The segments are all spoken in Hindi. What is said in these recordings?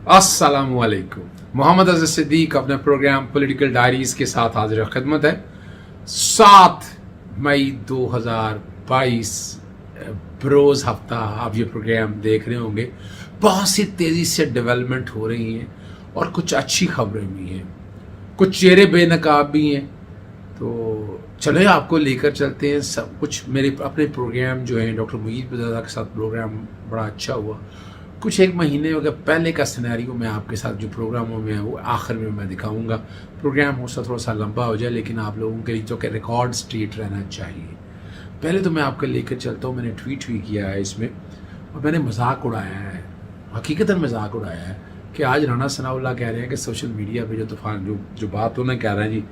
अस्सलामुअलैकुम। मोहम्मद अज़ीज़ सिद्दीक अपने प्रोग्राम पॉलिटिकल डायरीज़ के साथ हाजिर खिदमत है। 7 मई 2022 बरोज़ हफ्ता आप ये प्रोग्राम देख रहे होंगे। बहुत सी तेज़ी से डेवलपमेंट हो रही हैं और कुछ अच्छी खबरें भी हैं, कुछ चेहरे बेनकाब भी हैं। तो चलो आपको लेकर चलते हैं सब कुछ। मेरे अपने प्रोग्राम जो है डॉक्टर मुईद पीरज़ादा के साथ प्रोग्राम बड़ा अच्छा हुआ। कुछ एक महीने हो गया पहले का सिनेरियो मैं आपके साथ जो प्रोग्रामों में है वो आखिर में मैं दिखाऊंगा। प्रोग्राम हो सकता थोड़ा सा लंबा हो जाए, लेकिन आप लोगों के लिए जो कि रिकॉर्ड स्ट्रेट रहना चाहिए। पहले तो मैं आपको लेकर चलता हूँ। मैंने ट्वीट भी किया है इसमें और मैंने मजाक उड़ाया है, हकीकतन मजाक उड़ाया है कि आज राना सनाउल्लाह कह रहे हैं कि सोशल मीडिया पे जो तूफान जो बात उन्हें कह रहे हैं जी,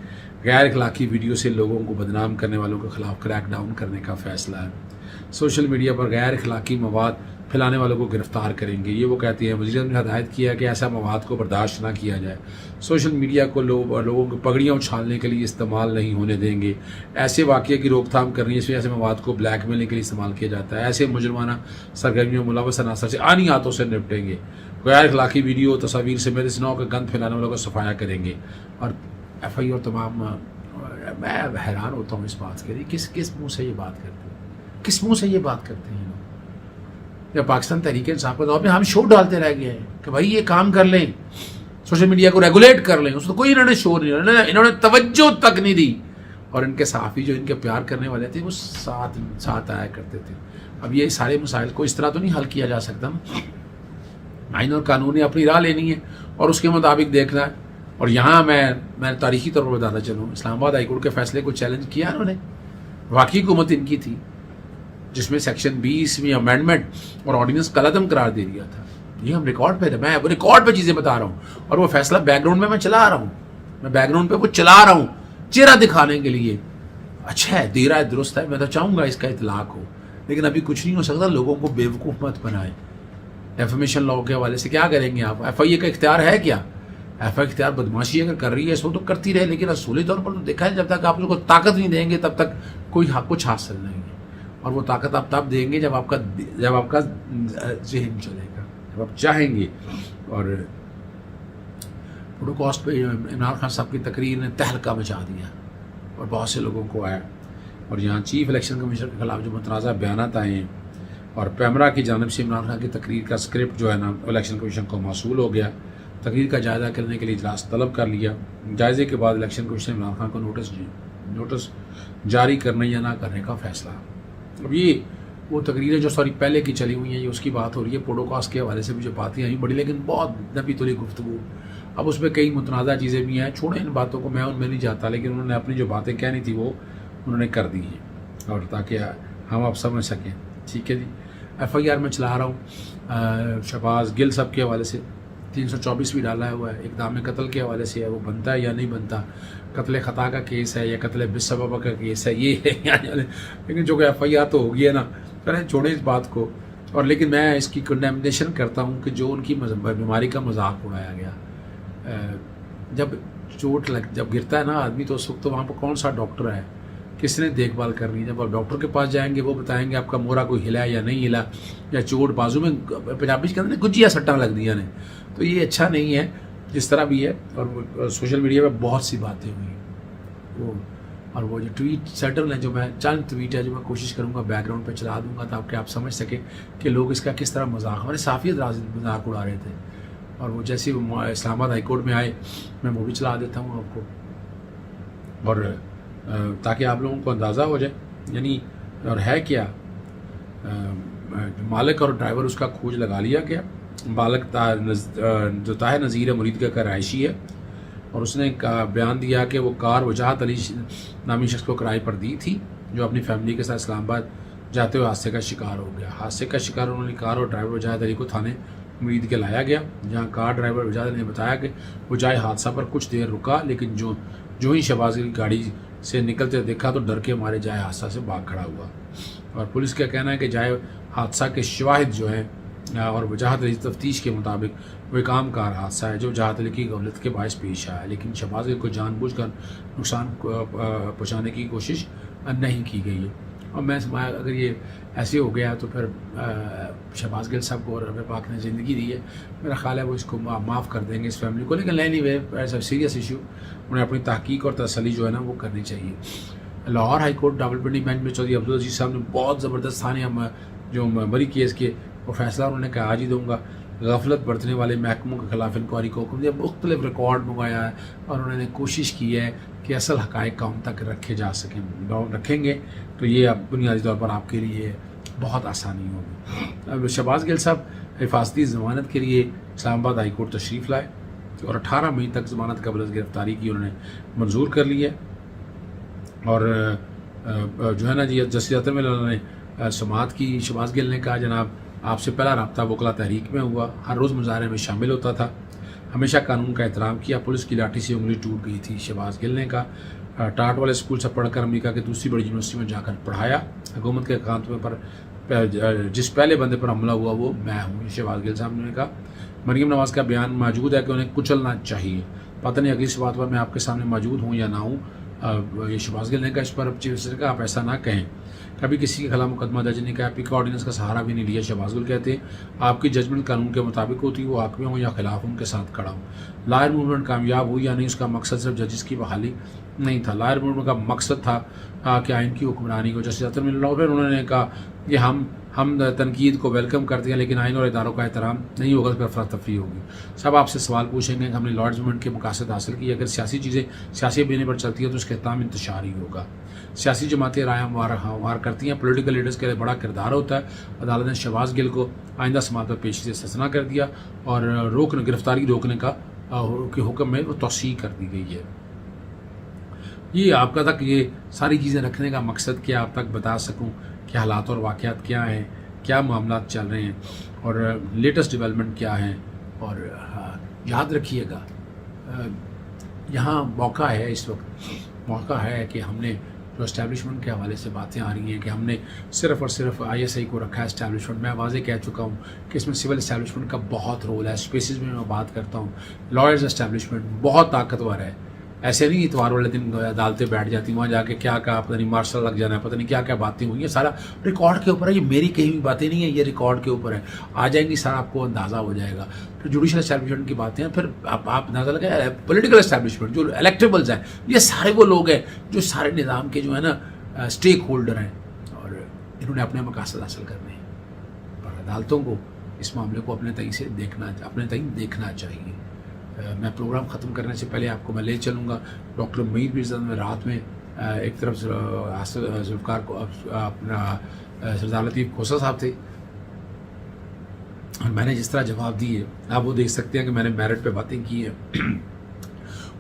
गैर अखलाकी वीडियो से लोगों को बदनाम करने वालों के खिलाफ क्रैक डाउन करने का फैसला है। सोशल मीडिया पर गैर अखलाकी मवाद फैलाने वालों को गिरफ्तार करेंगे, ये वो कहती हैं। वज़ीर ने हदायत किया कि ऐसा मवाद को बर्दाश्त ना किया जाए। सोशल मीडिया को लोगों को पगड़ियाँ उछालने के लिए इस्तेमाल नहीं होने देंगे। ऐसे वाक़े की रोकथाम करनी है, इसमें ऐसे मवाद को ब्लैकमेलिंग के लिए इस्तेमाल किया जाता है। ऐसे मुजरमाना सरगर्मियों मुलव्वस अनासर से आनी हाथों से निपटेंगे। गैर अखलाकी वीडियो तस्वीर से मेरे स्नो के गंद फैलाने वालों को सफाया करेंगे। और FI और तमाम मैं हैरान होता हूँ इस बात के लिए, किस मुँह से ये बात करते हैं, किस मुँह से ये बात करते हैं। या पाकिस्तान तहरीक इंसाफ के दौर में हम शोर डालते रह गए हैं कि भाई ये काम कर लें, सोशल मीडिया को रेगुलेट कर लें। उसको कोई इन्होंने शोर नहीं, इन्होंने तवज्जो तक नहीं दी। और इनके सहाफ़ी जो इनके प्यार करने वाले थे वो साथ आया करते थे। अब ये सारे मसाइल को इस तरह तो नहीं हल किया जा सकता ना। आइन और कानून ने अपनी राह लेनी है और उसके मुताबिक देखना है। और यहाँ मैं तारीखी तौर पर बताना चलूँ, इस्लामाबाद हाईकोर्ट के फैसले को चैलेंज किया उन्होंने। वाकई हुकूमत इनकी थी जिसमें सेक्शन 20 में अमेंडमेंट और ऑर्डिनेंस कलअदम करार दे दिया था। ये हम रिकॉर्ड पे थे, मैं रिकॉर्ड पे चीज़ें बता रहा हूँ और वो फैसला बैकग्राउंड में मैं चला रहा हूँ। मैं बैकग्राउंड पे वो चला रहा हूँ चेहरा दिखाने के लिए। अच्छा है, दे रहा है, दुरुस्त है, मैं तो चाहूँगा इसका इतलाक हो, लेकिन अभी कुछ नहीं हो सकता। लोगों को बेवकूफ़ मत बनाए। डेफेमेशन लॉ के हवाले से क्या करेंगे आप? FI का इख्तियार है क्या? FI इख्तियार बदमाशी अगर कर रही है इसको तो करती रहे, लेकिन असूली तौर पर तो देखा है जब तक आप लोग को ताकत नहीं देंगे तब तक कोई कुछ हासिल नहीं है। और वो ताकत आप तब देंगे जब आपका जहन चलेगा, जब आप चाहेंगे। और होलोकॉस्ट पे इमरान खान साहब की तकरीर ने तहलका मचा दिया और बहुत से लोगों को आया। और यहाँ चीफ इलेक्शन कमीशनर के खिलाफ जो मुतनाज़ा बयानात आए हैं और पैमरा की जानिब से इमरान खान की तकरीर का स्क्रिप्ट जो है ना इलेक्शन कमीशन को मौसूल हो गया। तकरीर का जायज़ा करने के लिए इजलास तलब कर लिया। जायज़े के बाद इलेक्शन कमीशन इमरान खान को नोटिस जारी करने या ना करने का फैसला। अब ये वो तकरीरें जो पहले की चली हुई हैं, ये उसकी बात हो रही है। पोडोकास्ट के हवाले से भी जो बातें आई बड़ी, लेकिन बहुत नबी तुली गुफ्तगू। अब उसमें कई मुतनाज़ा चीज़ें भी हैं, छोड़ें इन बातों को, मैं उनमें नहीं जाता। लेकिन उन्होंने अपनी जो बातें कहनी थी वो उन्होंने कर दी हैं और ताकि हम आप समझ सकें। ठीक है जी। FIR में चला रहा हूँ शहबाज गिल साहब के हवाले से 324 भी डाला हुआ है। इक़दाम कत्ल के हवाले से है, वो बनता है या नहीं बनता, कत्ल ख़ता का केस है या कत्ल बिस्सबब का केस है, ये है। लेकिन जो कि FIR तो होगी है ना, चलें छोड़ें इस बात को। और लेकिन मैं इसकी कंडेमनेशन करता हूँ कि जो उनकी बीमारी का मजाक उड़ाया गया। जब जब गिरता है ना आदमी तो उस वक्त तो वहाँ पर कौन सा डॉक्टर है, किसने देखभाल करनी है? जब आप डॉक्टर के पास जाएंगे वो बताएंगे आपका मोरा कोई हिला या नहीं हिला, या चोट बाजू में, पंजाबी के अंदर गुजिया सट्टा लग दिया ने। तो ये अच्छा नहीं है जिस तरह भी है। और सोशल मीडिया पे बहुत सी बातें हुई वो जो ट्वीट सेटल है, जो मैं चंद ट्वीट है जो मैं कोशिश करूँगा बैकग्राउंड पे चला दूँगा ताकि आप समझ सकें कि लोग इसका किस तरह हमारे साफ़ियत मजाक उड़ा रहे थे। और वो जैसे इस्लामाबाद हाईकोर्ट में आए मैं वो भी चला देता हूँ आपको, और ताकि आप लोगों को अंदाज़ा हो जाए। यानी और है क्या, मालिक और ड्राइवर उसका खोज लगा लिया गया। मालिक जो ताहिर नज़ीर मुरीद का करायशी है और उसने बयान दिया कि वो कार वजाहत अली नामी शख्स को किराए पर दी थी, जो अपनी फैमिली के साथ इस्लामाबाद जाते हुए हादसे का शिकार हो गया। हादसे का शिकार उन्होंने कार और ड्राइवर वजाहत अली को थाने मुरीद के लाया गया, जहाँ कार ड्राइवर वजाहत अली ने बताया कि वो जाए हादसा पर कुछ देर रुका, लेकिन जो ही शहबाज की गाड़ी से निकलते देखा तो डर के मारे जाए हादसा से भाग खड़ा हुआ। और पुलिस का कहना है कि जाए हादसा के शवाहिद जो हैं और वजाहत अली तफ्तीश के मुताबिक वो एक आमकार हादसा है जो वजाहत अली की गफलत के बायस पेश आया, लेकिन शहबाज अली को जानबूझकर नुकसान पहुँचाने की कोशिश नहीं की गई है। और मैं अगर ये ऐसे हो गया तो फिर शहबाज गिल साहब को और रब पाक ने ज़िंदगी दी है, मेरा ख्याल है वो इसको माफ़ कर देंगे इस फैमिली को। लेकिन एनी वे ऐसा सीरियस इशू, उन्हें अपनी तहकीक और तसल्ली जो है ना वो करनी चाहिए। Lahore high court Rawalpindi bench में चौधरी अब्दुल अजीज़ साहब ने बहुत ज़बरदस्त स्थानीय जो मरी केस के वो फैसला उन्होंने कहा आज ही दूँगा। गफलत बरतने वाले महकमों के खिलाफ इंक्वायरी को हुक्म दिया, मुख्तलिफ रिकॉर्ड मंगाया है और उन्होंने कोशिश की है कि असल हक़ाइक़ का उन तक रखे जा सकें। रखेंगे तो ये अब बुनियादी तौर पर आपके लिए बहुत आसानी होगी। अब शहबाज गिल साहब हिफाजती ज़मानत के लिए इस्लामाबाद हाई कोर्ट तशरीफ़ लाए और 18 मई तक ज़मानत कबल गिरफ्तारी की उन्होंने मंजूर कर ली है। और जो है ना जी, जस्टिस अतर ने समाअत की। शहबाज गिल ने कहा जनाब आपसे पहला रब्ता वकला तहरीक में हुआ, हर रोज़ मुजाहरे में शामिल होता था, हमेशा कानून का एहतराम किया, पुलिस की लाठी से उंगली टूट गई थी। शहबाज गिल ने कहा टाट वाले स्कूल से पढ़कर अमेरिका की दूसरी बड़ी यूनिवर्सिटी में जाकर पढ़ाया, हुकूमत के खात्मे पर जिस पहले बंदे पर हमला हुआ वो मैं हूँ। शहबाज गिल साहब ने कहा मरीम नवाज़ का बयान मौजूद है कि उन्हें कुचलना चाहिए, पता नहीं अगली बात पर मैं आपके सामने मौजूद हूँ या ना हूँ। ये शहबाज गिल ने कहा इस पर अब चीफ मिनिस्टर का आप ऐसा ना कहें, कभी किसी के खिलाफ मुकदमा दर्ज नहीं किया, पीका ऑर्डिनेंस का सहारा भी नहीं लिया। शहबाज गिल कहते हैं आपकी जजमेंट कानून के मुताबिक होती, वो हाकिम हो या खिलाफ उनके साथ खड़ा हूँ। लायर मूवमेंट कामयाब हुई या नहीं, उसका मकसद सिर्फ जजिस की बहाली नहीं था। लायर मूवमेंट का मकसद था कि आइन की हुक्मरानी को। जस्टिस अतर फिर उन्होंने कहा कि हम तनकीद को वेलकम करते हैं, लेकिन आइन और इदारों का एहतराम नहीं होगा तो फिर अफरा तफरी होगी। सब आपसे सवाल पूछेंगे कि हमने लॉर्ड्स मूवमेंट के मकासद हासिल किए, अगर सियासी चीज़ें सियासी बेने पर चलती है तो उसका एहतमाम इंतशार ही होगा। सियासी जमातें राय हमवार करती हैं, पोलिटिकल लीडर्स के लिए बड़ा किरदार होता है। अदालत ने शहबाज गिल को आइंदा समाअत पर पेशी से इस्तिस्ना कर दिया और गिरफ्तारी रोकने का के हुक्म में वो तौसीह कर दी गई है। ये आपका तक ये सारी चीज़ें रखने का मकसद क्या आप तक बता सकूं कि हालात और वाक़यात क्या हैं, क्या मामला चल रहे हैं और लेटेस्ट डेवलपमेंट क्या हैं। और याद रखिएगा यहाँ मौका है, इस वक्त मौका है कि हमने जो इस्टेब्लिशमेंट के हवाले से बातें आ रही हैं कि हमने सिर्फ़ और सिर्फ ISI को रखा है इस्टेब्लिशमेंट। मैं वाज़े कह चुका हूँ कि इसमें सिविल इस्टेब्लिशमेंट का बहुत रोल है। स्पेसिस में मैं बात करता हूँ, लॉयर्स इस्टेब्लिशमेंट बहुत ताकतवर है। ऐसे नहीं इतवार वाले दिन अदालतें बैठ जाती, वहाँ जाके क्या कहा पता नहीं मार्शल लग जाना है, पता नहीं क्या क्या बातें हुई हैं, सारा रिकॉर्ड के ऊपर है। ये मेरी कही हुई बातें नहीं है, ये रिकॉर्ड के ऊपर है, आ जाएंगी, सारा आपको अंदाज़ा हो जाएगा। फिर जुडिशल इस्टेब्लिशमेंट की बातें हैं, फिर आप अंदाज़ा लगाए पॉलिटिकल इस्टेब्लिशमेंट जो इलेक्टेबल्स हैं, ये सारे वो लोग हैं जो सारे निज़ाम के जो है ना स्टेक होल्डर हैं और इन्होंने अपने मकासद हासिल करने हैं। और अदालतों को इस मामले को अपने तई से देखना चाहिए। मैं प्रोग्राम ख़त्म करने से पहले आपको मैं ले चलूँगा डॉक्टर मीर बिरज़द में रात में एक तरफ जुल्फ़िकार को अपना सरदार लतीफ़ खोसा साहब थे और मैंने जिस तरह जवाब दिए आप वो देख सकते हैं कि मैंने मेरिट पे बातें की हैं।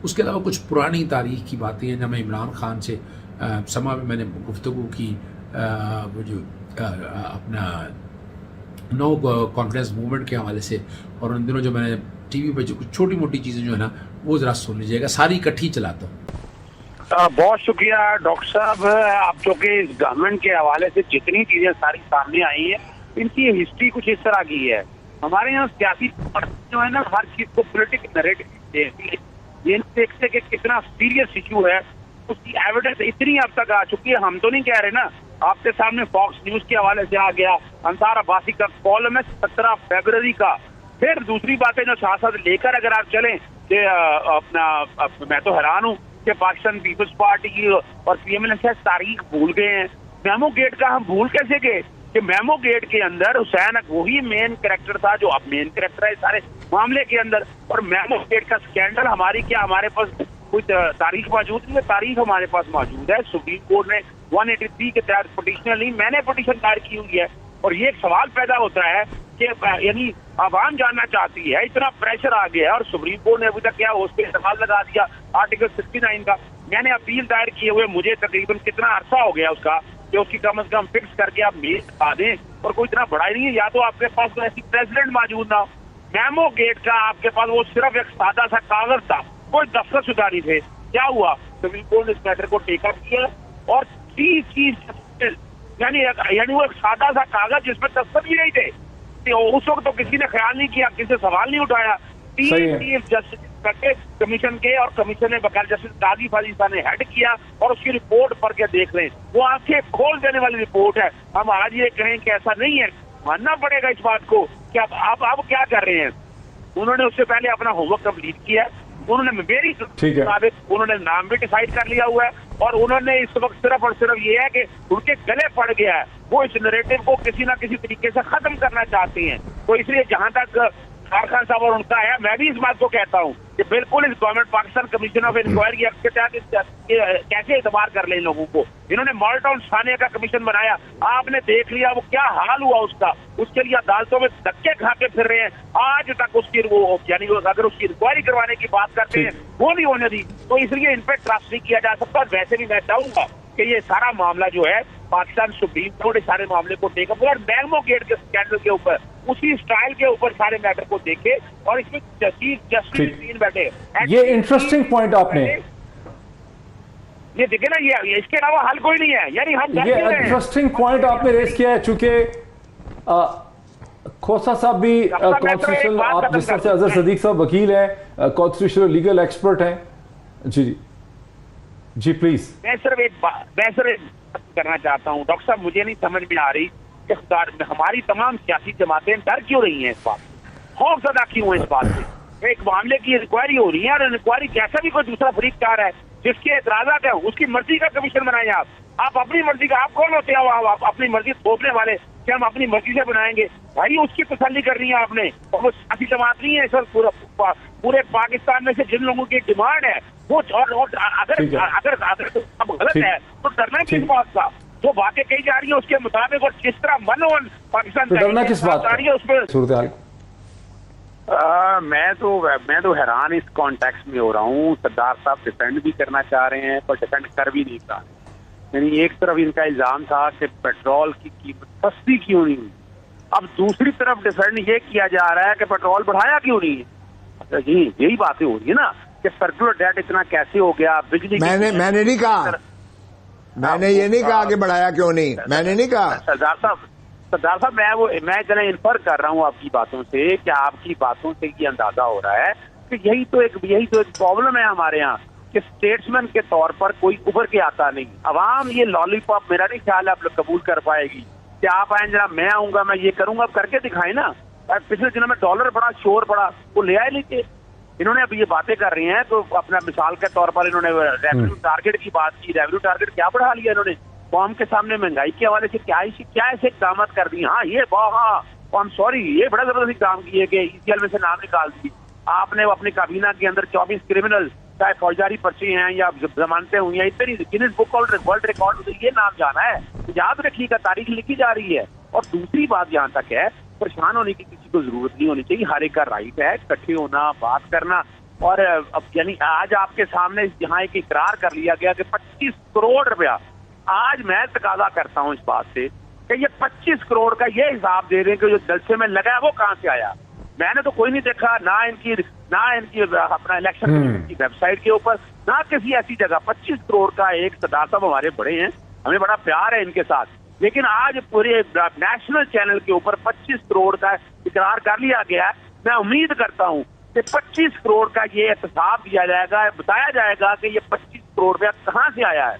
उसके अलावा कुछ पुरानी तारीख़ की बातें हैं जब मैं इमरान खान से समा में मैंने गुफ्तगू की वो जो अपना नो कॉन्फिडेंस मूवमेंट के हवाले से, और उन दिनों जो मैंने टीवी पे जो कुछ छोटी मोटी चीज़ें जो है ना वो ज़रा सुन लीजिएगा, सारी इकट्ठी चलाता हूँ। बहुत शुक्रिया डॉक्टर साहब, आप जो कि इस गवर्नमेंट के हवाले से जितनी चीज़ें सारी सामने आई है इनकी हिस्ट्री कुछ इस तरह की है। हमारे यहाँ सियासी जो है ना हर चीज़ को पॉलिटिकल नैरेटिव देखती है, ये देखते कि कितना सीरियस इशू है, उसकी एविडेंस इतनी अब तक आ चुकी है। हम तो नहीं कह रहे ना, आपके सामने फॉक्स न्यूज़ के हवाले से आ गया, अंसार अब्बासी का कॉलम है 17 फरवरी का। फिर दूसरी बातें जो साथ साथ लेकर अगर आप चलें कि मैं तो हैरान हूँ कि पाकिस्तान पीपल्स पार्टी की और PML शायद तारीख भूल गए हैं। मेमो गेट का हम भूल कैसे गए कि मेमो गेट के अंदर हुसैन वही मेन कैरेक्टर था जो अब मेन कैरेक्टर है सारे मामले के अंदर। और मेमो गेट का स्कैंडल हमारे पास कोई तारीख मौजूद नहीं है, तारीख हमारे पास मौजूद है। सुप्रीम कोर्ट ने 183 के तहत पिटीशन ली, मैंने पिटीशन दायर की हुई है। और ये एक सवाल पैदा होता है कि यानी आवाम जानना चाहती है, इतना प्रेशर आ गया है और सुप्रीम कोर्ट ने अभी तक क्या उस पर सवाल लगा दिया आर्टिकल 69 का। मैंने अपील दायर किए हुए मुझे तकरीबन कितना अरसा हो गया उसका कि उसकी कम से कम फिक्स करके आप मेज बता दें, और कोई इतना बड़ा ही नहीं है। या तो आपके पास तो ऐसी प्रेसिडेंट मौजूद ना हो, मेमो गेट का आपके पास वो सिर्फ एक सादा सा कागज था, कोई दस्तखत नहीं थे। क्या हुआ, सुप्रीम कोर्ट ने इस मैटर को टेक अप किया और 30 चीज यानी वो एक सादा सा कागज जिसमें दस्तखत भी नहीं थे, उस वक्त तो किसी ने ख्याल नहीं किया, किसी ने सवाल नहीं उठाया। 3 चीफ जस्टिस करके कमीशन के, और कमीशन ने बकायदा जस्टिस काजी फाजिसा ने हेड किया और उसकी रिपोर्ट पढ़ के देख रहे हैं। वो आंखें खोल देने वाली रिपोर्ट है। हम आज ये कहें कि ऐसा नहीं है, मानना पड़ेगा इस बात को कि अब क्या कर रहे हैं। उन्होंने उससे पहले अपना होमवर्क कंप्लीट किया, उन्होंने मेरी मुताबिक उन्होंने नाम भी डिसाइड कर लिया हुआ है, और उन्होंने इस वक्त सिर्फ और सिर्फ ये है कि उनके गले पड़ गया है, वो इस नैरेटिव को किसी ना किसी तरीके से खत्म करना चाहते हैं। तो इसलिए जहां तक खान साहब और उनका है, मैं भी इस बात को कहता हूं कि बिल्कुल इस government Pakistan commission of inquiry act के तहत कैसे इतबार कर ले इन लोगों को। इन्होंने मॉल्टन थाने का कमीशन बनाया, आपने देख लिया वो क्या हाल हुआ उसका, उसके लिए अदालतों में धक्के खा के फिर रहे हैं, आज तक उसकी वो यानी अगर उसकी इंक्वायरी करवाने की बात करते हैं वो नहीं होने दी। तो इसलिए इन पर ट्रस्ट नहीं किया जा सकता। वैसे भी मैं चाहूंगा कि ये सारा मामला जो है पाकिस्तान सुप्रीम कोर्ट इस सारे मामले को टेकअप और मैंगो गेट के स्कैंडल के ऊपर उसी स्टाइल के ऊपर सारे मैटर को देखे, और इसमें जस्टिस बैठे। ये इंटरेस्टिंग पॉइंट आपने ये देखे ना, ये इसके अलावा हल कोई नहीं है। यानी हम ये इंटरेस्टिंग पॉइंट आपने रेस किया है, चूंकि खोसा साहब भी कॉन्स्टिट्यूशनल, आप जिस तरह से अजहर सदीक साहब वकील हैं, कॉन्स्टिट्यूशनल लीगल एक्सपर्ट हैं। जी जी प्लीज। मैं सिर्फ एक बात करना चाहता हूँ डॉक्टर साहब, मुझे नहीं समझ में आ रही कि हमारी तमाम सियासी जमातें डर क्यों रही हैं इस बात, खौफजदा क्यों है इस बात से। एक मामले की इंक्वायरी हो रही है, और इंक्वायरी जैसा भी कोई दूसरा फरीक चाह रहा है, जिसके एतराजात है उसकी मर्जी का कमीशन बनाए आप अपनी मर्जी का। आप कौन होते हैं आप अपनी मर्जी थोपने वाले कि हम अपनी मर्जी से बनाएंगे? भाई उसकी तसल्ली करनी है आपने, और वो सियासी जमात नहीं है सर। पूरे पाकिस्तान में से जिन लोगों की डिमांड है वो, और अगर अब गलत है तो डरना किस बात का? जो बातें कही जा रही है उसके मुताबिक, और किस तरह मनोवन पाकिस्तान डरना किस बात आ रही है उसमें सूरत मैं तो हैरान इस कॉन्टेक्स्ट में हो रहा हूँ। सरदार साहब डिफेंड भी करना चाह रहे हैं पर डिफेंड कर भी नहीं पा रहे। यानी एक तरफ इनका इल्जाम था कि पेट्रोल की कीमत सस्ती क्यों नहीं हुई, अब दूसरी तरफ डिफेंड ये किया जा रहा है कि पेट्रोल बढ़ाया क्यों नहीं है। अच्छा जी, यही बातें हो रही है ना कि सर्कुलर डेट इतना कैसे हो गया। बिजली मैंने नहीं कहा, मैंने ये नहीं कहा कि बढ़ाया क्यों नहीं, मैंने नहीं कहा। सरदार साहब मैं जरा इन्फर कर रहा हूँ आपकी बातों से कि आपकी बातों से ये अंदाजा हो रहा है कि यही तो एक प्रॉब्लम है हमारे यहाँ कि स्टेट्समैन के तौर पर कोई उभर के आता नहीं। अवाम ये लॉलीपॉप मेरा नहीं ख्याल आप कबूल कर पाएगी कि आप आए जरा मैं आऊंगा मैं ये करूंगा, अब करके दिखाए ना। पिछले दिनों में डॉलर बड़ा शोर पड़ा, वो ले आए लेके। इन्होंने अब ये बातें कर रही हैं तो अपना मिसाल के तौर पर इन्होंने रेवेन्यू टारगेट की बात की। रेवेन्यू टारगेट क्या बढ़ा लिया इन्होंने? कौम के सामने महंगाई के हवाले से क्या ऐसे इकदाम कर दी। हाँ ये आई एम सॉरी, ये बड़ा जबरदस्त काम किए कि ईसीएल में से नाम निकाल दी आपने। अपनी काबीना के अंदर 24 क्रिमिनल, चाहे फौजदारी पर्चे हैं या जमानतें हुई हैं, इतनी Guinness book of world record में ये नाम जाना है, याद रखिएगा, तारीख लिखी जा रही है। और दूसरी बात जहाँ तक है, परेशान होने की किसी को जरूरत नहीं होनी चाहिए। हर एक का राइट है इकट्ठे होना, बात करना। और अब यानी आज आपके सामने यहाँ एक इकरार कर लिया गया कि 25 करोड़ रुपया, आज मैं तकाजा करता हूँ इस बात से कि ये 25 करोड़ का ये हिसाब दे रहे हैं कि जो जलसे में लगा है वो कहाँ से आया। मैंने तो कोई नहीं देखा, ना इनकी अपना इलेक्शन कमीशन की वेबसाइट के ऊपर, ना किसी ऐसी जगह। 25 करोड़ का एक सरदार साहब हमारे बड़े हैं, हमें बड़ा प्यार है इनके साथ, लेकिन आज पूरे नेशनल चैनल के ऊपर 25 करोड़ का इकरार कर लिया गया है। मैं उम्मीद करता हूँ कि 25 करोड़ का ये हिसाब दिया जाएगा, बताया जाएगा कि ये 25 करोड़ रुपया कहाँ से आया है।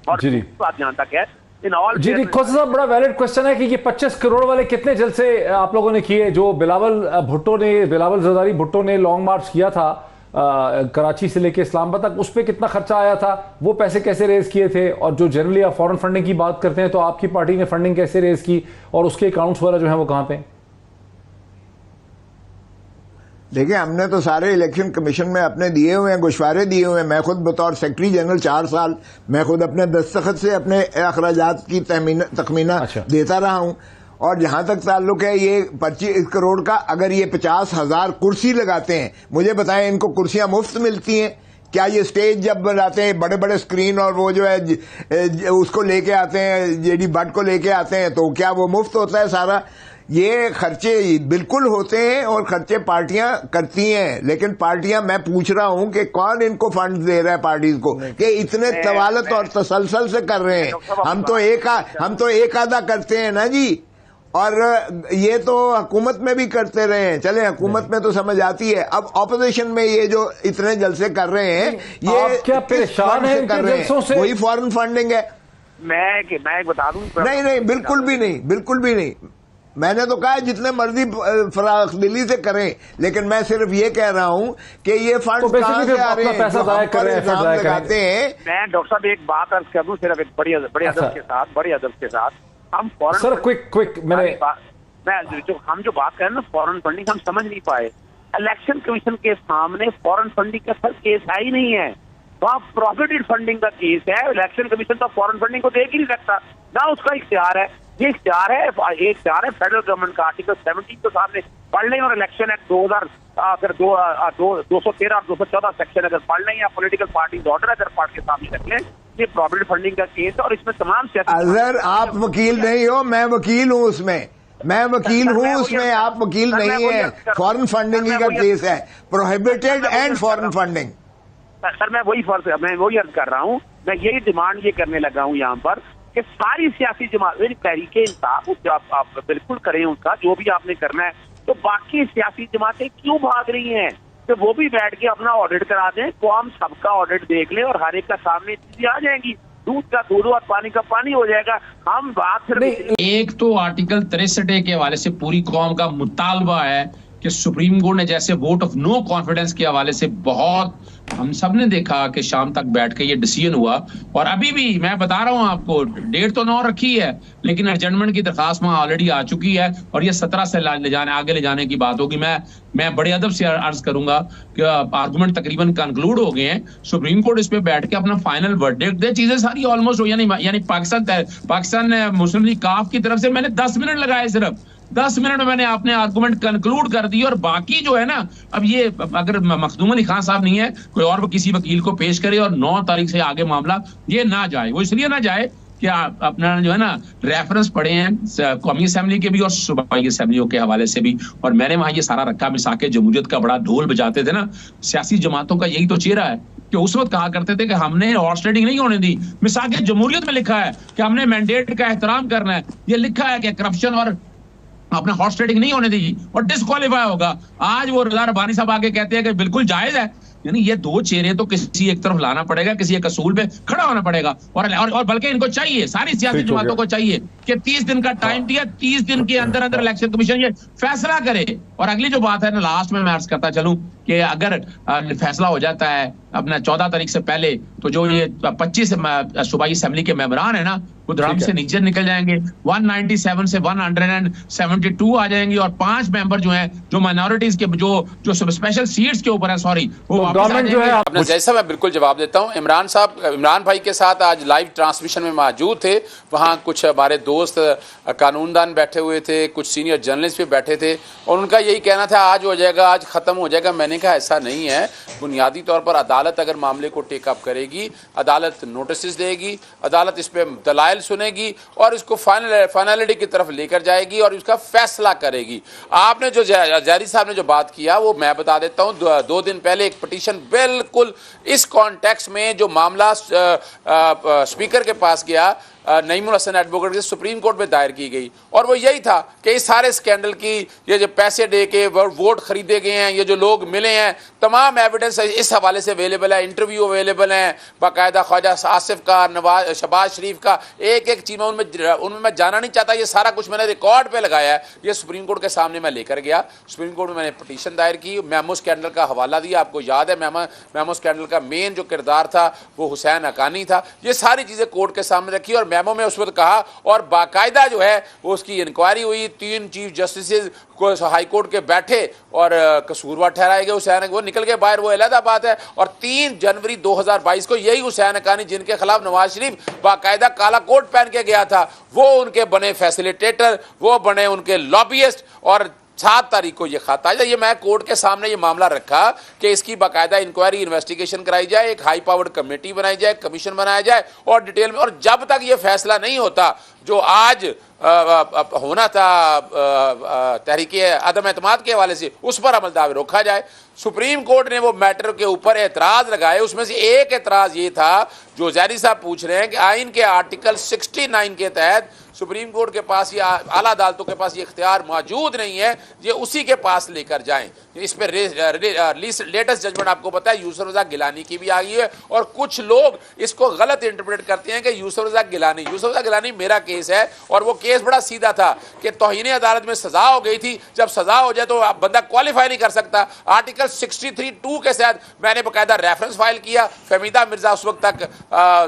और बात जहाँ तक है जी खोसा साहब, बड़ा वैलिड क्वेश्चन है कि ये 25 करोड़ वाले कितने जलसे आप लोगों ने किए? जो बिलावल जरदारी भुट्टो ने लॉन्ग मार्च किया था कराची से लेके इस्लामाबाद तक, उस पर कितना खर्चा आया था? वो पैसे कैसे रेज किए थे? और जो जनरली आप फॉरेन फंडिंग की बात करते हैं तो आपकी पार्टी ने फंडिंग कैसे रेज की, और उसके अकाउंट्स वगैरह जो है वो कहाँ पे? देखिए, हमने तो सारे इलेक्शन कमीशन में अपने दिए हुए हैं, गोशवारे दिए हुए हैं। मैं खुद बतौर सेक्रेटरी जनरल 4 साल मैं खुद अपने दस्तखत से अपने अखराजात की तखमीना देता रहा हूं। और जहां तक ताल्लुक है ये 25 करोड़ का, अगर ये 50,000 कुर्सी लगाते हैं, मुझे बताएं इनको कुर्सियां मुफ्त मिलती हैं क्या? ये स्टेज जब बनाते हैं बड़े बड़े स्क्रीन और वो जो है उसको लेके आते हैं, जेडी बट को लेके आते हैं, तो क्या वो मुफ्त होता है सारा? ये खर्चे बिल्कुल होते हैं और खर्चे पार्टियां करती हैं, लेकिन पार्टियां, मैं पूछ रहा हूं कि कौन इनको फंड दे रहा है पार्टीज को कि इतने तवालत और तसलसल से कर रहे हैं? हम तो एक आधा करते हैं ना जी। और ये तो हुकूमत में भी करते रहे हैं, चले हुकूमत में तो समझ आती है, अब ऑपोजिशन में ये जो इतने जलसे कर रहे हैं ये आप क्या परेशान हैं इनके जलसों से? वही फॉरेन फंडिंग है। मैं बता दूं, नहीं, बिल्कुल भी नहीं। मैंने तो कहा जितने मर्जी दिल्ली से करें, लेकिन मैं सिर्फ ये कह रहा हूं कि ये फंड कहां से आ रहे हैं, पैसा जाया कर रहे हैं, लगाते हैं। मैं डॉक्टर साहब एक बात अर्ज कर दूं, सिर्फ एक बड़े अदब के साथ हम फॉरेन सर क्विक हम जो बात कर रहे हैं ना फॉरेन फंडिंग, हम समझ नहीं पाए। इलेक्शन कमीशन के सामने फॉरेन फंडिंग का सर केस है ही नहीं है, वहाँ प्रॉफिटेड फंडिंग का केस है। इलेक्शन कमीशन तो फॉरेन फंडिंग को देख ही नहीं सकता, ना उसका इख्तियार है। ये इख्तियार है फेडरल गवर्नमेंट का, आर्टिकल 17 को सामने पढ़ लें और इलेक्शन एक्ट 213 और 214 सेक्शन अगर पढ़ लें या पॉलिटिकल पार्टी ऑर्डर अगर पढ़ के सामने रख लें, ये प्रॉफिटेड फंडिंग का केस है और इसमें तमाम अगर आप वकील नहीं हो, मैं वकील हूँ उसमें, आप वकील नहीं है। फॉरेन फंडिंग का केस है, prohibited and foreign funding. Sir मैं वही अर्ज कर रहा हूँ, मैं यही डिमांड ये करने लगा हूँ यहाँ पर कि सारी सियासी जमात तहरीके इंसाफ आप बिल्कुल करें उसका जो भी आपने करना है, तो बाकी सियासी जमातें क्यों भाग रही हैं कि वो भी बैठ के अपना ऑडिट करा दें, कौम सबका ऑडिट देख ले और हर एक का सामने चीजें आ जाएंगी, दूध का दूध और पानी का पानी हो जाएगा। हम बात एक तो आर्टिकल 63 के हवाले से पूरी कौम का मुतालबा है कि सुप्रीम कोर्ट ने जैसे वोट ऑफ नो कॉन्फिडेंस के हवाले से बहुत हम सब ने देखा कि शाम तक बैठ के ये डिसीजन हुआ, और अभी भी मैं बता रहा हूं आपको, डेट तो 9 रखी है लेकिन एडजमेंट की दरखास्त वहां ऑलरेडी आ चुकी है और ये 17 से आगे ले जाने की बात होगी। मैं बड़े अदब से अर्ज करूंगा कि आर्गुमेंट तकरीबन कंक्लूड हो गए हैं, सुप्रीम कोर्ट इस पे बैठ के अपना फाइनल वर्डिक्ट दे, चीजें सारी ऑलमोस्ट हो, यानी पाकिस्तान मुस्लिम लीग काफ की तरफ से मैंने 10 मिनट लगाए, सिर्फ 10 मिनट में मैंने आपने आर्गुमेंट कंक्लूड कर दी। और बाकी जो है ना, अब ये अगर मखदूम अली खान साहब नहीं है, कोई और किसी वकील को पेश करे और 9 तारीख से आगे मामला ये ना जाए। वो इसलिए ना जाए कि अपना जो है ना रेफरेंस पढ़े हैं कौमी असेंबली के भी और सूबाई असेंबलियों के हवाले से भी, और मैंने वहां ये सारा रखा। मिसाके जमहूरियत का बड़ा ढोल बजाते थे ना सियासी जमातों का, यही तो चेहरा है कि उस वक्त कहा करते थे कि हमने हॉर्स ट्रेडिंग नहीं होने दी। मिसाके जमहूरियत में लिखा है कि हमने मैंडेट का एहतराम करना है, ये लिखा है कि करप्शन और अपने हॉर्स ट्रेडिंग नहीं होने दी और डिस्क्वालीफाई होगा। आज वो रजा रब्बानी साहब आगे कहते हैं कि बिल्कुल जायज है। यानी ये दो चेहरे तो किसी एक तरफ लाना पड़ेगा, किसी एक असूल पे खड़ा होना पड़ेगा, और बल्कि इनको चाहिए, सारी सियासी जमातों को चाहिए कि 30 दिन का टाइम दिया, 30 दिन के अंदर अंदर इलेक्शन कमीशन ये फैसला करे। और अगली जो बात है ना, लास्ट में मैं अर्ज करता चलूं कि अगर फैसला हो जाता है अपना 14 तारीख से पहले, तो जो ये 25 सूबाई असेंबली के मेंबरान है ना, वो धड़म से नीचे निकल जाएंगे, 197 से 172 आ जाएंगे, और 5 मेंबर जो हैं जो माइनॉरिटीज के जो स्पेशल सीट्स के ऊपर है, सॉरी, वो गवर्नमेंट जो है आपने जैसा, मैं बिल्कुल जवाब देता हूं। इमरान भाई के साथ आज लाइव ट्रांसमिशन में मौजूद थे, वहां कुछ हमारे दोस्त कानूनदान बैठे हुए थे, कुछ सीनियर जर्नलिस्ट भी बैठे थे, और उनका यही कहना था आज हो जाएगा, आज खत्म हो जाएगा। मैंने कहा ऐसा नहीं है, बुनियादी तौर पर अदालत अगर मामले को टेकअप करेगी, अदालत नोटिस देगी, अदालत इस पर दलाइल सुनेगी और इसको फाइनलिटी की तरफ लेकर जाएगी और इसका फैसला करेगी। आपने जो जारी साहब ने जो बात किया वो मैं बता देता हूं। 2 दिन पहले एक पिटीशन बिल्कुल इस कॉन्टेक्स्ट में जो मामला स्पीकर के पास गया, नईमुल हसन एडवोकेट के सुप्रीम कोर्ट में दायर की गई, और वो यही था कि इस सारे स्कैंडल की, ये जो पैसे दे के वोट खरीदे गए हैं, ये जो लोग मिले हैं, तमाम एविडेंस इस हवाले से अवेलेबल है, इंटरव्यू अवेलेबल हैं बाकायदा, ख्वाजा आसिफ का, शहबाज शरीफ का, एक चीज में उनमें मैं जाना नहीं चाहता, ये सारा कुछ मैंने रिकॉर्ड पे लगाया है, ये सुप्रीम कोर्ट के सामने मैं लेकर गया। सुप्रीम कोर्ट में मैंने पिटीशन दायर की, मैमो स्कैंडल का हवाला दिया। आपको याद है मैमो स्कैंडल का मेन जो किरदार था वो हुसैन हकानी था। ये सारी चीजें कोर्ट के सामने रखी और मैमो में उस वक्त कहा, और बाकायदा जो है वो उसकी इंक्वायरी हुई, 3 चीफ जस्टिस को हाई कोर्ट के बैठे और कसूरवार ठहराए गए हुसैन, वो निकल के बाहर, वो अलग बात है। और 3 जनवरी 2022 को यही हुसैन हकानी, जिनके खिलाफ नवाज शरीफ बाकायदा काला कोट पहन के गया था, वो उनके बने फैसिलिटेटर, वो बने उनके लॉबियस्ट, और 7 तारीख को ये खाता है। ये मैं कोर्ट के सामने ये मामला रखा कि इसकी बाकायदा इंक्वायरी इन्वेस्टिगेशन कराई जाए, एक हाई पावर्ड कमेटी बनाई जाए, कमीशन बनाया जाए और डिटेल में, और जब तक ये फैसला नहीं होता, जो आज होना था तहरीक अदम एतमाद के हवाले से, उस पर अमल दावे रोका जाए। सुप्रीम कोर्ट ने वो मैटर के ऊपर एतराज़ लगाए, उसमें से एक एतराज़ ये था जो जैदी साहब पूछ रहे हैं कि आइन के आर्टिकल 69 के तहत सुप्रीम कोर्ट के पास या आला अदालतों के पास ये इख्तियार मौजूद नहीं है, ये उसी के पास लेकर जाएं। इस पर लेटेस्ट जजमेंट आपको पता है यूसुफ रज़ाक गिलानी की भी आई है, और कुछ लोग इसको गलत इंटरप्रेट करते हैं कि यूसुफ रज़ाक गिलानी मेरा केस है, और वो केस बड़ा सीधा था कि तौहीन अदालत में सजा हो गई थी। जब सजा हो जाए तो बंदा क्वालिफाई नहीं कर सकता। आर्टिकल 63(2) के साथ मैंने बाकायदा रेफरेंस फाइल किया। फहमीदा मिर्जा उस वक्त तक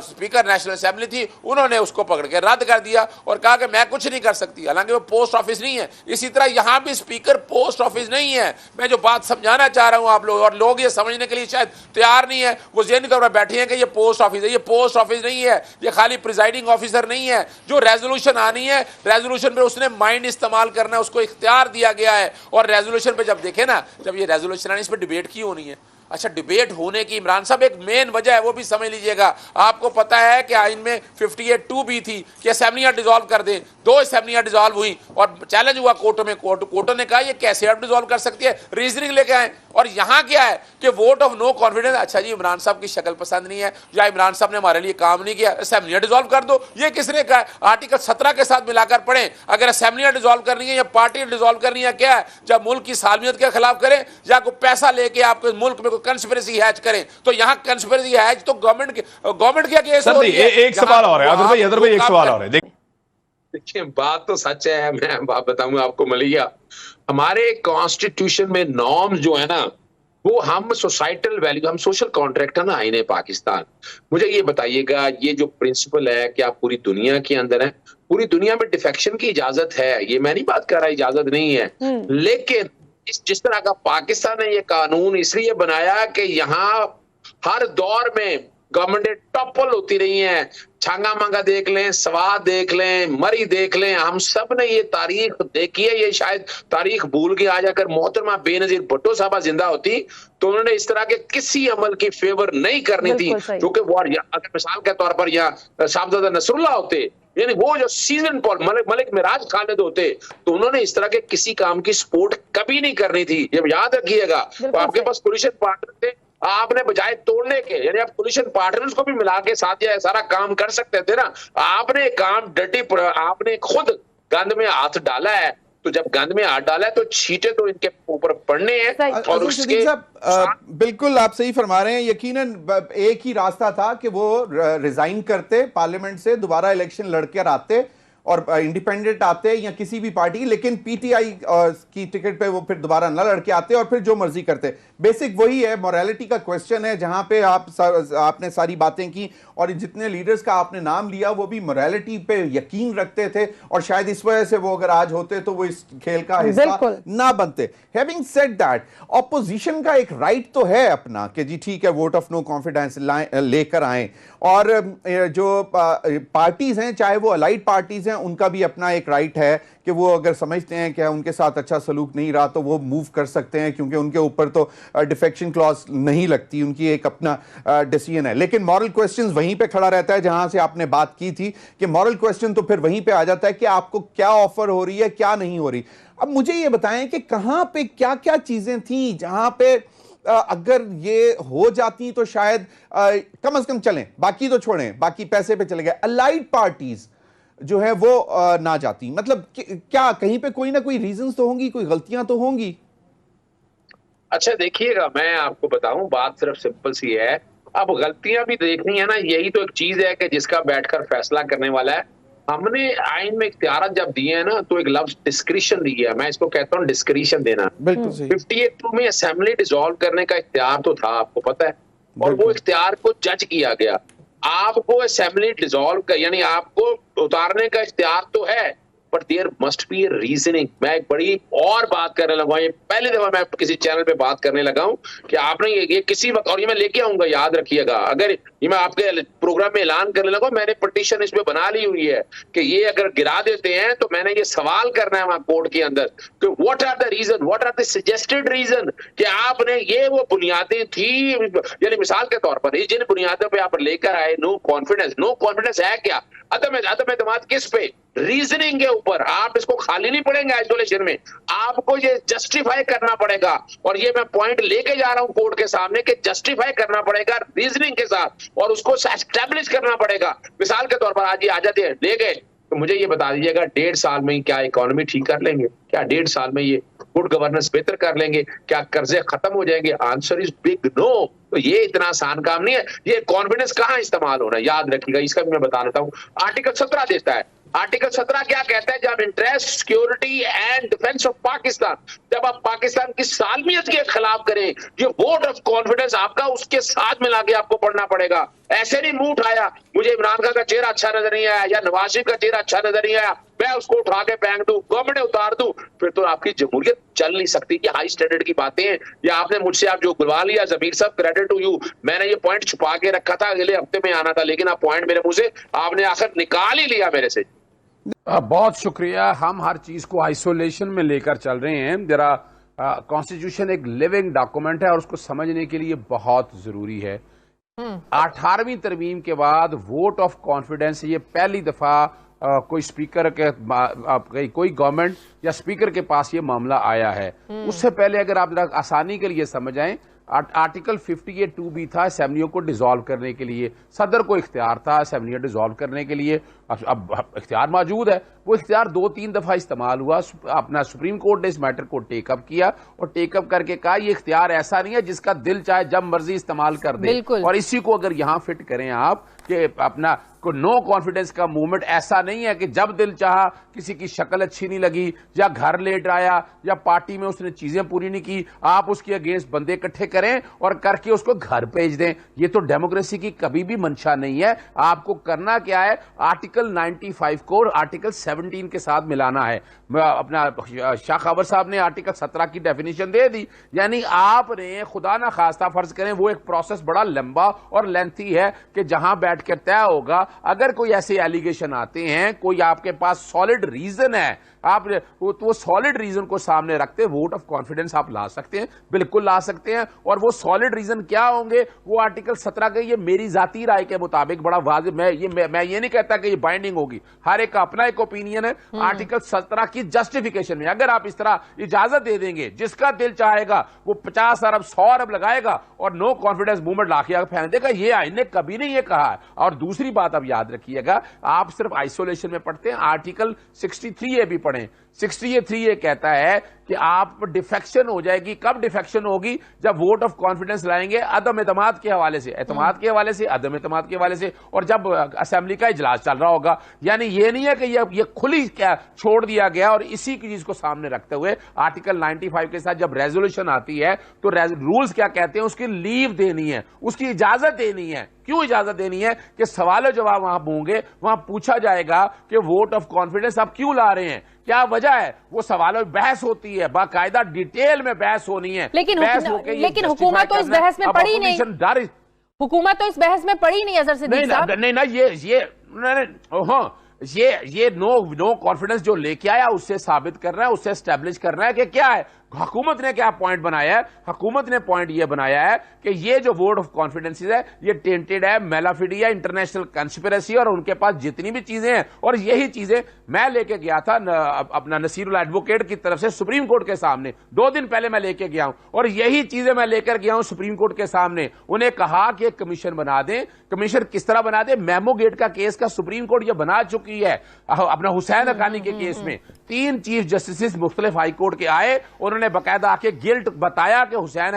स्पीकर नेशनल असेंबली थी, उन्होंने उसको पकड़ के रद्द कर दिया और कहा कि मैं कुछ नहीं कर सकती, हालांकि वो पोस्ट ऑफिस नहीं है। इसी तरह यहां भी स्पीकर पोस्ट ऑफिस नहीं है। मैं जो बात समझाना चाह रहा हूं आप लोग, और लोग ये समझने के लिए शायद तैयार नहीं है, वो ज़हनी तौर पर बैठे हैं कि ये पोस्ट ऑफिस है। ये पोस्ट ऑफिस नहीं है, ये खाली प्रिजाइडिंग ऑफिसर नहीं है। जो रेजोल्यूशन आनी है, रेजोल्यूशन पे उसने माइंड इस्तेमाल करना है, उसको इख्तियार दिया गया है। और रेजोल्यूशन पे जब देखे ना, जब ये रेजोल्यूशन आनी, इस पर डिबेट क्यों होनी है? अच्छा, डिबेट होने की इमरान साहब एक मेन वजह है, वो भी समझ लीजिएगा। आपको पता है कि आइन में 58(2) भी थी कि असेंबलियां डिसॉल्व कर दें। 2 असेंबलियां डिसॉल्व हुई और चैलेंज हुआ कोर्टों में। कोर्टों ने कहा ये कैसे आप डिसॉल्व कर सकती है, रीजनिंग लेके आए। और यहां क्या है कि वोट ऑफ नो कॉन्फिडेंस। अच्छा जी, इमरान साहब की शक्ल पसंद नहीं है या इमरान साहब ने हमारे लिए काम नहीं किया, असेंबलियां डिसॉल्व कर दो। ये किसने कहा? आर्टिकल 17 के साथ मिलाकर पढ़ें। अगर असेंबलियां डिसॉल्व करनी है या पार्टी डिसॉल्व करनी है, क्या है? जब मुल्क की सालमियत के खिलाफ करें या कोई पैसा लेके आपके मुल्क में कोई कंस्पिरेसी हैच करें, तो यहां कंस्पिरेसी हैच तो गवर्नमेंट के केस सर, एक सवाल और है अदर भाई, एक सवाल और है। देखिए, बात तो सच है। मैं बात बताऊंगा आपको मलिया, हमारे कॉन्स्टिट्यूशन में नॉर्म्स जो है ना, वो हम सोसाइटल वैल्यू, हम सोशल कॉन्ट्रैक्ट है ना आईने पाकिस्तान। मुझे ये बताइएगा, ये जो प्रिंसिपल है कि आप पूरी दुनिया के अंदर है, पूरी दुनिया में डिफेक्शन की इजाजत है, ये मैं नहीं बात कर रहा इजाजत नहीं है, लेकिन जिस तरह का पाकिस्तान ने ये कानून इसलिए बनाया कि यहाँ हर दौर में गवर्नमेंट टॉपल होती रही है। छांगा मांगा देख लें, स्वाद देख लें, मरी देख लें, हम सब ने ये तारीख देखी है। ये शायद तारीख भूल के आ जाकर मोहतरमा बेनजीर भुट्टो साहबा जिंदा होती तो उन्होंने इस तरह के किसी अमल की फेवर नहीं करनी थी, क्योंकि वो अगर मिसाल के तौर पर यहाँ साहबजादा नसरुल्लाह होते, यानी वो जो सीजन मलिक मिराज खालिद होते, तो उन्होंने इस तरह के किसी काम की सपोर्ट कभी नहीं करनी थी। जब याद रखिएगा, तो आपके पास कोलिशन पार्टनर थे, आपने बजाय तोड़ने के, यानी आप कोलिशन पार्टनर्स को भी मिला के साथ या सारा काम कर सकते थे ना। आपने काम आपने खुद गंद में हाथ डाला है, तो जब गंद में हाथ डाला है तो छींटे तो इनके ऊपर पड़ने हैं। और उसके बिल्कुल आप सही फरमा रहे हैं। यकीनन एक ही रास्ता था कि वो रिजाइन करते, पार्लियामेंट से दोबारा इलेक्शन लड़कर आते और इंडिपेंडेंट आते या किसी भी पार्टी, लेकिन पीटीआई की टिकट पे वो फिर दोबारा न लड़के आते और फिर जो मर्जी करते। बेसिक वही है, मोरालिटी का क्वेश्चन है, जहां पे आपने सारी बातें की और जितने लीडर्स का आपने नाम लिया वो भी मोरालिटी पे यकीन रखते थे, और शायद इस वजह से वो अगर आज होते तो वो इस खेल का हिस्सा ना बनते। हैविंग सेड दैट, ऑपोजिशन का एक राइट तो है अपना कि जी ठीक है, वोट ऑफ नो कॉन्फिडेंस लेकर आए, और जो पार्टीज हैं, चाहे वो अलाइड पार्टीज हैं, उनका भी अपना एक राइट है कि वो अगर समझते हैं कि उनके साथ अच्छा सलूक नहीं रहा तो वो मूव कर सकते हैं, क्योंकि उनके ऊपर तो डिफेक्शन क्लॉज नहीं लगती, उनकी एक अपना डिसीजन है। लेकिन मॉरल क्वेश्चन वहीं पे खड़ा रहता है जहां से आपने बात की थी कि मॉरल क्वेश्चन तो फिर वहीं पे आ जाता है कि आपको क्या ऑफर हो रही है, क्या नहीं हो रही। अब मुझे ये बताएं कि कहां पे क्या क्या चीजें थी जहां पे अगर ये हो जाती तो शायद कम से कम चलें, बाकी तो छोड़ें, बाकी पैसे पे चले गए, अलाइड पार्टीज जो है वो ना जाती। मतलब क्या कहीं पे कोई ना कोई रीजंस तो होंगी, कोई गलतियां तो होंगी? अच्छा देखिएगा, मैं आपको बताऊं, बात सिर्फ सिंपल सी है। अब गलतियां भी देखनी है ना, यही तो एक चीज है कि जिसका बैठकर फैसला करने वाला है। हमने आइन में इख्तियार जब दिए हैं ना, तो एक लफ्ज डिस्क्रिशन दिया है, मैं इसको कहता हूँ डिस्क्रिशन देना। बिल्कुल सही। 58(2) में असेंबली डिसॉल्व करने का इख्तियार तो था, आपको पता है, और वो इख्तियार को जज किया गया। आपको असेंबली डिसॉल्व यानी आपको उतारने का इख्तियार तो है, but there must be a reasoning. मैं एक बड़ी और बात करने लगा, ये पहली दफा मैं किसी चैनल पे बात करने लगा हूं कि आपने ये किसी वक्त, और ये मैं लेके आऊंगा, याद रखिएगा, अगर ये मैं आपके प्रोग्राम में ऐलान करने लगा, मैंने पिटीशन इसमें बना ली हुई है कि ये अगर गिरा देते हैं तो मैंने ये सवाल करना है वहां कोर्ट के अंदर कि what are the reason, what are the suggested reason, कि आपने ये वो बुनियादें थी, यानी मिसाल के तौर पर जिन बुनियादों पे आप लेकर आए, नो कॉन्फिडेंस है क्या? अदम एतमाद किस पे? रीजनिंग के ऊपर, आप इसको खाली नहीं पड़ेंगे आइसोलेशन में, आपको ये जस्टिफाई करना पड़ेगा। और ये मैं पॉइंट लेके जा रहा हूं कोर्ट के सामने कि जस्टिफाई करना पड़ेगा रीजनिंग के साथ, और उसको एस्टेब्लिश करना पड़ेगा। मिसाल के तौर पर आज ये आजादी ले गए, तो मुझे ये बता दीजिएगा 1.5 साल में क्या इकोनॉमी ठीक कर लेंगे? क्या 1.5 साल में ये गुड गवर्नेंस बेहतर कर लेंगे? क्या कर्जे खत्म हो जाएंगे? Answer is big no. तो ये इतना आसान काम नहीं है। ये कॉन्फिडेंस कहां इस्तेमाल हो रहा है, याद रखिएगा। इसका भी मैं बता देता हूं। आर्टिकल 17 देता है। आर्टिकल 17 क्या कहता है? जब interest, security and defence of Pakistan, जब आप पाकिस्तान की सालमियत के खिलाफ करें, ये वोट ऑफ कॉन्फिडेंस आपका उसके साथ मिला के आपको पढ़ना पड़ेगा। ऐसे नहीं मुंह उठाया, मुझे इमरान खान का चेहरा अच्छा नजर नहीं आया या नवाज शरीफ का चेहरा अच्छा नजर नहीं आया, मैं उसको उठा के फेंक दूं, गवर्नमेंट उतार दूं, फिर तो आपकी जमहूरियत चल नहीं सकती। कि हाई स्टैंडर्ड की बातें हैं। या आपने मुझसे आप जो बुलवा लिया, जमीर साहब क्रेडिट टू यू, मैंने ये पॉइंट छुपा के रखा था, अगले हफ्ते में आना था, लेकिन आप पॉइंट मेरे मुंह से आपने आखिर निकाल ही लिया मेरे से। बहुत शुक्रिया। हम हर चीज को आइसोलेशन में लेकर चल रहे हैं। जरा कॉन्स्टिट्यूशन एक लिविंग डॉक्यूमेंट है और उसको समझने के लिए बहुत जरूरी है। 18वीं तरमीम के बाद वोट ऑफ कॉन्फिडेंस, ये पहली दफा कोई स्पीकर के कोई गवर्नमेंट या स्पीकर के पास ये मामला आया है। उससे पहले अगर आप जरा आसानी के लिए समझ आए, आर्टिकल 58(2) था असेंबलियों को डिसॉल्व करने के लिए। सदर को इख्तियार था असेंबलियां डिसॉल्व करने के लिए। अब इख्तियार मौजूद है। वो इख्तियार 2-3 दफा इस्तेमाल हुआ। अपना सुप्रीम कोर्ट ने इस मैटर को टेकअप किया और टेकअप करके कहा ये इख्तियार ऐसा नहीं है जिसका दिल चाहे जब मर्जी इस्तेमाल कर दे। और इसी को अगर यहां फिट करें आप कि अपना को नो कॉन्फिडेंस का मूवमेंट ऐसा नहीं है कि जब दिल चाहा, किसी की शक्ल अच्छी नहीं लगी या घर लेट आया या पार्टी में उसने चीजें पूरी नहीं की, आप उसके अगेंस्ट बंदे इकट्ठे करें और करके उसको घर भेज दें। ये तो डेमोक्रेसी की कभी भी मंशा नहीं है। आपको करना क्या है, आर्टिकल 95 को आर्टिकल 17 के साथ मिलाना है। अपना शाह खबर साहब ने आर्टिकल 17 की डेफिनेशन दे दी। यानी आपने खुदा ना खास्ता फर्ज करें, वो एक प्रोसेस बड़ा लंबा और लेंथी है कि जहां बैठ कर तय होगा। अगर कोई ऐसे एलिगेशन आते हैं, कोई आपके पास सॉलिड रीजन है, आप वो सॉलिड रीजन को सामने रखते वोट ऑफ कॉन्फिडेंस आप ला सकते हैं, बिल्कुल ला सकते हैं। और वो सॉलिड रीजन क्या होंगे, वो आर्टिकल 17 के, ये मेरी जाती राय के मुताबिक बड़ा वाज़ेह, मैं ये नहीं कहता कि ये बाइंडिंग होगी, हर एक का अपना एक ओपिनियन है। आर्टिकल 17 की जस्टिफिकेशन में अगर आप इस तरह इजाजत दे देंगे, जिसका दिल चाहेगा वो 50 अरब 100 अरब लगाएगा और नो कॉन्फिडेंस मूवमेंट लाके फेंक देगा, ये आइन ने कभी नहीं ये कहा है। और दूसरी बात अब याद रखिएगा, आप सिर्फ आइसोलेशन में पढ़ते हैं, आर्टिकल 63A भी पढ़ें। 63 ये कहता है कि आप डिफेक्शन हो जाएगी। कब डिफेक्शन होगी? जब वोट ऑफ कॉन्फिडेंस लाएंगे अदम एतमाद के हवाले से, एतमाद के हवाले से, अदम एतमाद के हवाले से, और जब असेंबली का इजलास चल रहा होगा। यानी ये नहीं है कि ये खुली क्या छोड़ दिया गया। और इसी की चीज को सामने रखते हुए आर्टिकल 95 के साथ जब रेजोल्यूशन आती है तो रूल्स क्या कहते हैं, उसकी लीव देनी है, उसकी इजाजत देनी है। क्यों इजाजत देनी है? कि सवाल जवाब वहां होंगे, वहां पूछा जाएगा कि वोट ऑफ कॉन्फिडेंस आप क्यों ला रहे हैं, क्या वजह है। वो सवालों में बहस होती है, बाकायदा डिटेल में बहस होनी है। लेकिन हुकूमत तो इस बहस में पड़ी नहीं। हुकूमत तो इस बहस में पड़ी नहीं अजहर सिद्दीकी साहब। ये नो कॉन्फिडेंस जो लेके आया उससे साबित कर रहा है, उससे एस्टेब्लिश कर रहा है कि क्या है। हुकूमत ने क्या पॉइंट बनाया है? हुकूमत ने पॉइंट ये बनाया है कि ये जो वोट ऑफ कॉन्फिडेंस है ये टेंटेड है, मेलाफिडिया, इंटरनेशनल कंस्पिरेसी और उनके पास जितनी भी चीजें हैं। और यही चीजें मैं लेके गया था अपना नसीरुल एडवोकेट की तरफ से सुप्रीम कोर्ट के सामने 2 दिन पहले मैं लेके गया हूं, और यही चीजें मैं लेकर गया हूं सुप्रीम कोर्ट के सामने। उन्हें कहा कि एक कमीशन बना दें। कमीशन किस तरह बना दें? मेमो गेट का केस का सुप्रीम कोर्ट ये बना चुकी है। अपना हुसैन हक्कानी के केस में 3 चीफ जस्टिस मुख्तलिफ हाई कोर्ट के आए, उन्होंने बकायदा आके गिल्ट बताया कि हुसैन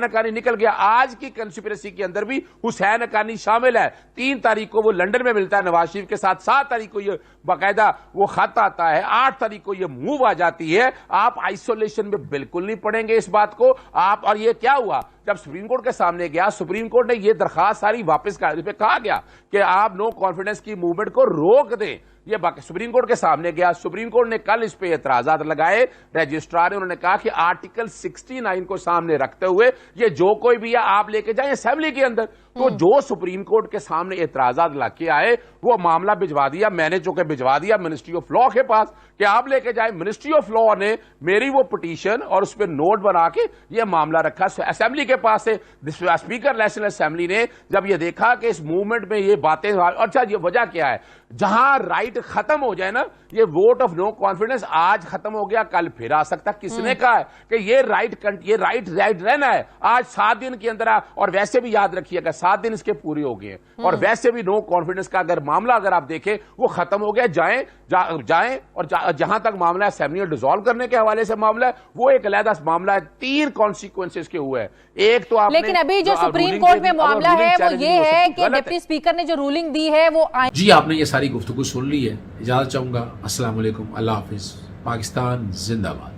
हक्कानी निकल गया। आज की कंस्पिरेसी के अंदर भी हुसैन हक्कानी शामिल है। 3 तारीख को वो लंदन में मिलता है नवाज शरीफ के साथ, 7 तारीख को ये बकायदा वो खत आता है, 8 तारीख को ये मूव आ जाती है। आप आइसोलेशन में बिल्कुल नहीं पढ़ेंगे इस बात को आप। और ये क्या हुआ? जब सुप्रीम कोर्ट के सामने गया, सुप्रीम कोर्ट ने ये दरखास्त सारी वापस कर दी। कहा गया कि आप नो कॉन्फिडेंस की मूवमेंट को रोक दें। ये सुप्रीम कोर्ट के सामने गया। सुप्रीम कोर्ट ने कल इस पे एतराजात लगाए। रजिस्ट्रार ने उन्होंने कहा कि आर्टिकल 69 को सामने रखते हुए ये जो कोई भी है आप लेके जाए असेंबली के अंदर। तो जो सुप्रीम कोर्ट के सामने एतराजात लाके आए वो मामला भिजवा दिया, मैंने चूंकि भिजवा दिया मिनिस्ट्री ऑफ लॉ के पास कि आप लेके जाए। मिनिस्ट्री ऑफ लॉ ने मेरी वो पिटीशन और उस पर नोट बना के ये मामला रखा असेंबली के पास से। स्पीकर नेशनल असेंबली ने जब ये देखा कि इस मूवमेंट में ये बातें, अच्छा ये वजह क्या है, जहां राइट खत्म हो जाए ना, ये वोट ऑफ नो कॉन्फिडेंस आज खत्म हो गया, कल फिर आ सकता। किसने कहा है कि ये राइट रहना है? आज 7 दिन के अंदर, और वैसे भी याद रखिएगा 7 दिन इसके पूरे हो गए हैं, और वैसे भी नो कॉन्फिडेंस का अगर मामला अगर आप देखें वो खत्म हो गया। जाएं और जहां तक मामला है असेंबली डिसॉल्व करने के हवाले से मामला है, वो एक अलग मामला है। 3 कॉन्सिक्वेंसेस के हुए हैं। एक तो आपने, लेकिन अभी जो सुप्रीम कोर्ट में मामला है वो ये है कि डिप्टी स्पीकर ने जो रूलिंग दी है वो जी आपने ये सारी गुफ्तगू सुन ली है। इजाजत चाहूंगा। अस्सलाम वालेकुम, अल्लाह हाफिज, पाकिस्तान जिंदाबाद।